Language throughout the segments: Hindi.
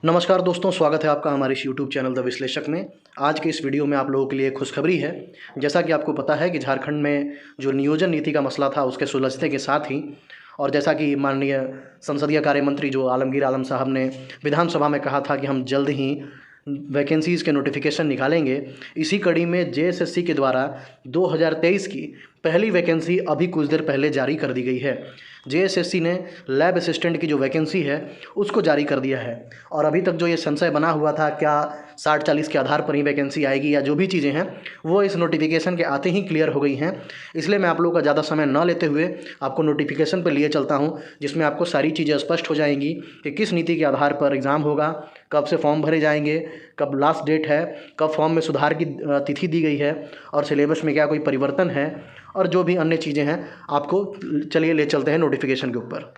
नमस्कार दोस्तों, स्वागत है आपका हमारे इस यूट्यूब चैनल द विश्लेषक में। आज के इस वीडियो में आप लोगों के लिए खुशखबरी है। जैसा कि आपको पता है कि झारखंड में जो नियोजन नीति का मसला था उसके सुलझने के साथ ही, और जैसा कि माननीय संसदीय कार्य मंत्री जो आलमगीर आलम साहब ने विधानसभा में कहा था कि हम जल्द ही वैकेंसीज़ के नोटिफिकेशन निकालेंगे, इसी कड़ी में जेएसएससी के द्वारा 2023 की पहली वैकेंसी अभी कुछ देर पहले जारी कर दी गई है। जेएसएससी ने लैब असिस्टेंट की जो वैकेंसी है उसको जारी कर दिया है, और अभी तक जो ये संशय बना हुआ था क्या 60-40 के आधार पर ही वैकेंसी आएगी या जो भी चीज़ें हैं वो इस नोटिफिकेशन के आते ही क्लियर हो गई हैं। इसलिए मैं आप लोगों का ज़्यादा समय न लेते हुए आपको नोटिफिकेशन पर लिए चलता हूं, जिसमें आपको सारी चीज़ें स्पष्ट हो जाएंगी कि किस नीति के आधार पर एग्ज़ाम होगा, कब से फॉर्म भरे जाएंगे, कब लास्ट डेट है, कब फॉर्म में सुधार की तिथि दी गई है, और सिलेबस में क्या कोई परिवर्तन है, और जो भी अन्य चीज़ें हैं आपको चलिए ले चलते हैं नोटिफिकेशन के ऊपर।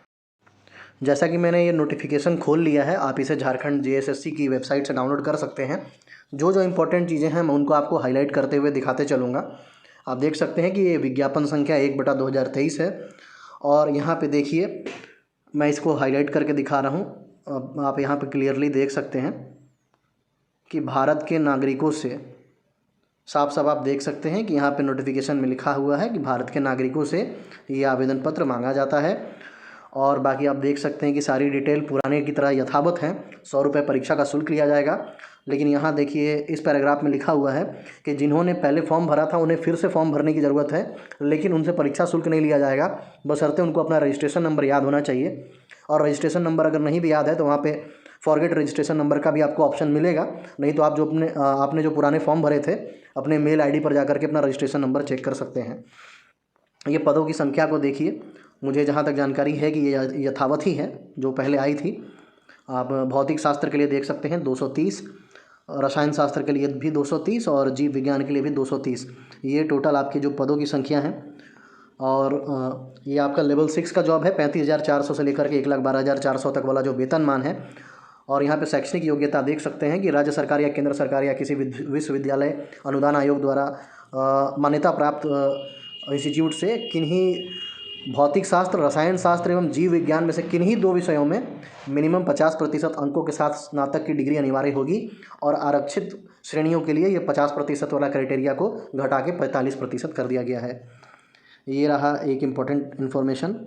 जैसा कि मैंने ये नोटिफिकेशन खोल लिया है, आप इसे झारखंड जेएसएससी की वेबसाइट से डाउनलोड कर सकते हैं। जो जो इम्पोर्टेंट चीज़ें हैं मैं उनको आपको हाईलाइट करते हुए दिखाते चलूँगा। आप देख सकते हैं कि ये विज्ञापन संख्या 1/2023 है, और यहाँ पे देखिए मैं इसको हाईलाइट करके दिखा रहा हूँ। आप यहाँ पे क्लियरली देख सकते हैं कि भारत के नागरिकों से साफ साफ आप देख सकते हैं कि यहाँ पे नोटिफिकेशन में लिखा हुआ है कि भारत के नागरिकों से ये आवेदन पत्र मांगा जाता है। और बाकी आप देख सकते हैं कि सारी डिटेल पुराने की तरह यथावत हैं। 100 रुपये परीक्षा का शुल्क लिया जाएगा। लेकिन यहाँ देखिए इस पैराग्राफ में लिखा हुआ है कि जिन्होंने पहले फॉर्म भरा था उन्हें फिर से फॉर्म भरने की ज़रूरत है, लेकिन उनसे परीक्षा शुल्क नहीं लिया जाएगा, बशर्ते उनको अपना रजिस्ट्रेशन नंबर याद होना चाहिए। और रजिस्ट्रेशन नंबर अगर नहीं भी याद है तो वहाँ पे फॉरगेट रजिस्ट्रेशन नंबर का भी आपको ऑप्शन मिलेगा। नहीं तो आप जो आपने जो पुराने फॉर्म भरे थे अपने मेल आईडी पर जाकर के अपना रजिस्ट्रेशन नंबर चेक कर सकते हैं। ये पदों की संख्या को देखिए, मुझे जहाँ तक जानकारी है कि ये यथावत ही है जो पहले आई थी। आप भौतिक शास्त्र के लिए देख सकते हैं 230, रसायन शास्त्र के लिए भी 230 और जीव विज्ञान के लिए भी 230। ये टोटल आपकी जो पदों की संख्या है। और ये आपका लेवल 6 का जॉब है। 35,400 से लेकर के 1,12,400 तक वाला जो वेतनमान है। और यहाँ पे शैक्षणिक योग्यता देख सकते हैं कि राज्य सरकार या केंद्र सरकार या किसी विश्वविद्यालय अनुदान आयोग द्वारा मान्यता प्राप्त इंस्टीट्यूट से किन्हीं भौतिक शास्त्र, रसायन शास्त्र एवं जीव विज्ञान में से किन्हीं 2 विषयों में मिनिमम 50% अंकों के साथ स्नातक की डिग्री अनिवार्य होगी। और आरक्षित श्रेणियों के लिए ये 50% वाला क्राइटेरिया को घटा के 45% कर दिया गया है। ये रहा एक इम्पॉर्टेंट इन्फॉर्मेशन।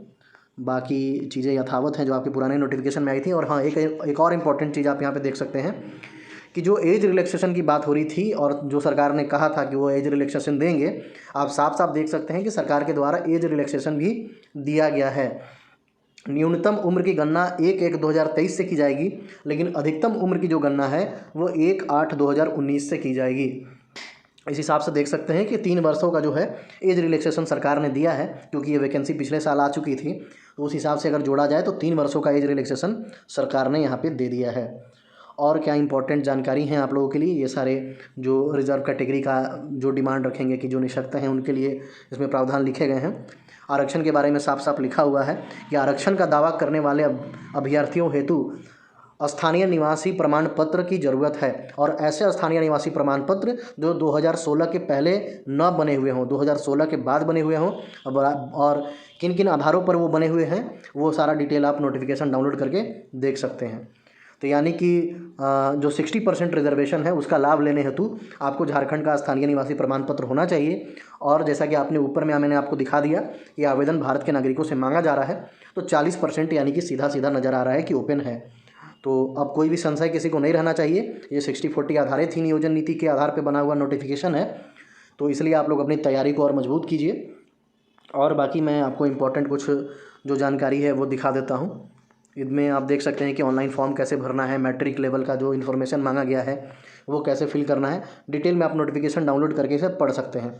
बाकी चीज़ें यथावत हैं जो आपके पुराने नोटिफिकेशन में आई थी। और हाँ, एक और इम्पॉर्टेंट चीज़ आप यहाँ पे देख सकते हैं कि जो एज रिलैक्सेशन की बात हो रही थी और जो सरकार ने कहा था कि वो एज रिलैक्सेशन देंगे, आप साफ साफ देख सकते हैं कि सरकार के द्वारा एज रिलैक्सेशन भी दिया गया है। न्यूनतम उम्र की गणना 1/1/2023 से की जाएगी, लेकिन अधिकतम उम्र की जो गणना है वो 1/8/2019 से की जाएगी। इस हिसाब से देख सकते हैं कि 3 वर्षों का जो है एज रिलैक्सेशन सरकार ने दिया है, क्योंकि ये वैकेंसी पिछले साल आ चुकी थी। तो उस हिसाब से अगर जोड़ा जाए तो 3 वर्षों का एज रिलैक्सेशन सरकार ने यहाँ पे दे दिया है। और क्या इंपॉर्टेंट जानकारी है आप लोगों के लिए, ये सारे जो रिजर्व कैटेगरी का जो डिमांड रखेंगे कि जो निःशक्त हैं उनके लिए इसमें प्रावधान लिखे गए हैं। आरक्षण के बारे में साफ साफ लिखा हुआ है कि आरक्षण का दावा करने वाले अभ्यर्थियों हेतु स्थानीय निवासी प्रमाण पत्र की ज़रूरत है। और ऐसे स्थानीय निवासी प्रमाण पत्र जो 2016 के पहले न बने हुए हों, 2016 के बाद बने हुए हों, और किन किन आधारों पर वो बने हुए हैं वो सारा डिटेल आप नोटिफिकेशन डाउनलोड करके देख सकते हैं। तो यानी कि जो 60% रिजर्वेशन है उसका लाभ लेने हेतु आपको झारखंड का स्थानीय निवासी प्रमाण पत्र होना चाहिए। और जैसा कि आपने ऊपर में मैंने आपको दिखा दिया कि आवेदन भारत के नागरिकों से मांगा जा रहा है, तो 40% यानी कि सीधा सीधा नज़र आ रहा है कि ओपन है। तो अब कोई भी संशय किसी को नहीं रहना चाहिए। ये 60-40 आधारित ही नियोजन नीति के आधार पर बना हुआ नोटिफिकेशन है, तो इसलिए आप लोग अपनी तैयारी को और मजबूत कीजिए। और बाकी मैं आपको इम्पोर्टेंट कुछ जो जानकारी है वो दिखा देता हूँ। इनमें आप देख सकते हैं कि ऑनलाइन फॉर्म कैसे भरना है, मैट्रिक लेवल का जो इन्फॉर्मेशन मांगा गया है वो कैसे फिल करना है, डिटेल में आप नोटिफिकेशन डाउनलोड करके इसे पढ़ सकते हैं।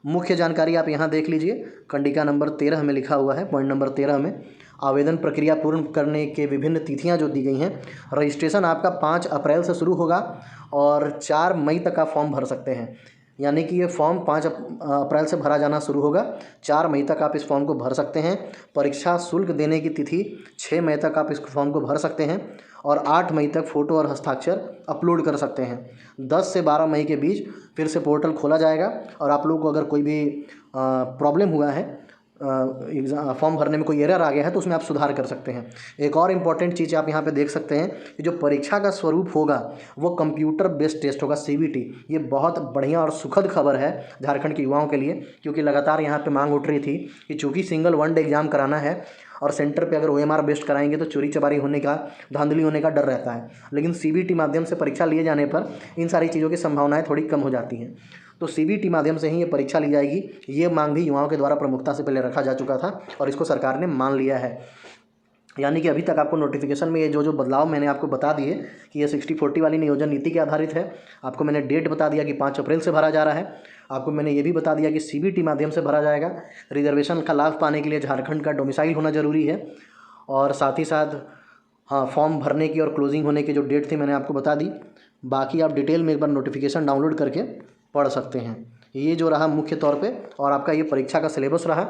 मुख्य जानकारी आप यहाँ देख लीजिए, कंडिका नंबर 13 में लिखा हुआ है, पॉइंट नंबर 13 में आवेदन प्रक्रिया पूर्ण करने के विभिन्न तिथियाँ जो दी गई हैं। रजिस्ट्रेशन आपका 5 अप्रैल से शुरू होगा और 4 मई तक आप फॉर्म भर सकते हैं। यानी कि ये फॉर्म 5 अप्रैल से भरा जाना शुरू होगा, 4 मई तक आप इस फॉर्म को भर सकते हैं। परीक्षा शुल्क देने की तिथि 6 मई तक आप इस फॉर्म को भर सकते हैं, और 8 मई तक फ़ोटो और हस्ताक्षर अपलोड कर सकते हैं। 10 से 12 मई के बीच फिर से पोर्टल खोला जाएगा, और आप लोगों को अगर कोई भी प्रॉब्लम हुआ है फॉर्म भरने में कोई एरर आ गया है तो उसमें आप सुधार कर सकते हैं। एक और इम्पॉर्टेंट चीज़ आप यहाँ पे देख सकते हैं कि जो परीक्षा का स्वरूप होगा वो कंप्यूटर बेस्ड टेस्ट होगा, CBT। ये बहुत बढ़िया और सुखद खबर है झारखंड के युवाओं के लिए, क्योंकि लगातार यहाँ पे मांग उठ रही थी कि चूँकि सिंगल वन डे एग्ज़ाम कराना है और सेंटर पे अगर OMR बेस्ड कराएंगे तो चोरी चपारी होने का, धांधली होने का डर रहता है, लेकिन CBT माध्यम से परीक्षा लिए जाने पर इन सारी चीज़ों की संभावनाएँ थोड़ी कम हो जाती हैं। तो CBT माध्यम से ही ये परीक्षा ली जाएगी। ये मांग भी युवाओं के द्वारा प्रमुखता से पहले रखा जा चुका था और इसको सरकार ने मान लिया है। यानी कि अभी तक आपको नोटिफिकेशन में ये जो बदलाव मैंने आपको बता दिए कि ये 60-40 वाली नियोजन नीति के आधारित है। आपको मैंने डेट बता दिया कि 5 अप्रैल से भरा जा रहा है। आपको मैंने ये भी बता दिया कि CBT माध्यम से भरा जाएगा। रिजर्वेशन का लाभ पाने के लिए झारखंड का डोमिसाइल होना ज़रूरी है। और साथ ही साथ हाँ, फॉर्म भरने की और क्लोजिंग होने की जो डेट थी मैंने आपको बता दी। बाकी आप डिटेल में एक बार नोटिफिकेशन डाउनलोड करके पढ़ सकते हैं। ये जो रहा मुख्य तौर पे, और आपका ये परीक्षा का सिलेबस रहा।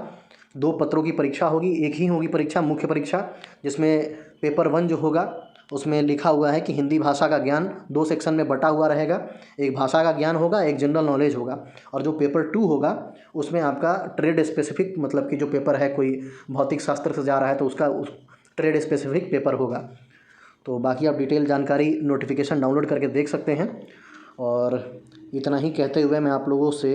2 पत्रों की परीक्षा होगी, एक ही होगी परीक्षा, मुख्य परीक्षा, जिसमें पेपर 1 जो होगा उसमें लिखा हुआ है कि हिंदी भाषा का ज्ञान 2 सेक्शन में बटा हुआ रहेगा। एक भाषा का ज्ञान होगा, एक जनरल नॉलेज होगा। और जो पेपर 2 होगा उसमें आपका ट्रेड स्पेसिफिक, मतलब कि जो पेपर है कोई भौतिक शास्त्र से जा रहा है तो उसका ट्रेड स्पेसिफिक पेपर होगा। तो बाकी आप डिटेल जानकारी नोटिफिकेशन डाउनलोड करके देख सकते हैं। और इतना ही कहते हुए मैं आप लोगों से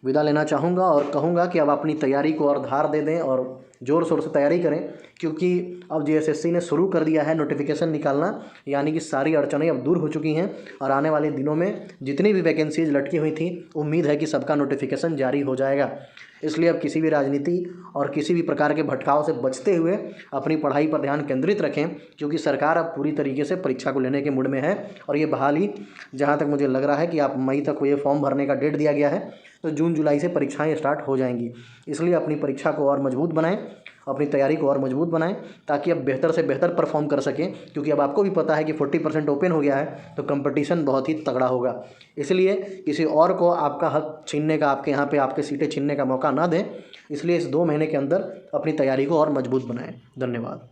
विदा लेना चाहूँगा और कहूँगा कि अब अपनी तैयारी को और धार दे दें और ज़ोर शोर से तैयारी करें, क्योंकि अब JSSC ने शुरू कर दिया है नोटिफिकेशन निकालना। यानी कि सारी अड़चनें अब दूर हो चुकी हैं और आने वाले दिनों में जितनी भी वैकेंसीज लटकी हुई थी उम्मीद है कि सबका नोटिफिकेशन जारी हो जाएगा। इसलिए अब किसी भी राजनीति और किसी भी प्रकार के भटकाव से बचते हुए अपनी पढ़ाई पर ध्यान केंद्रित रखें, क्योंकि सरकार अब पूरी तरीके से परीक्षा को लेने के मूड में है। और ये बहाली, जहाँ तक मुझे लग रहा है कि आप मई तक ये फॉर्म भरने का डेट दिया गया है, तो जून जुलाई से परीक्षाएं स्टार्ट हो जाएंगी। इसलिए अपनी परीक्षा को और मजबूत बनाएं, अपनी तैयारी को और मजबूत बनाएं, ताकि अब बेहतर से बेहतर परफॉर्म कर सकें। क्योंकि अब आपको भी पता है कि 40% ओपन हो गया है तो कंपटीशन बहुत ही तगड़ा होगा। इसलिए किसी और को आपका हक छीनने का, आपके यहाँ पे आपके सीटें छीनने का मौका ना दें। इसलिए इस 2 महीने के अंदर अपनी तैयारी को और मजबूत बनाएं। धन्यवाद।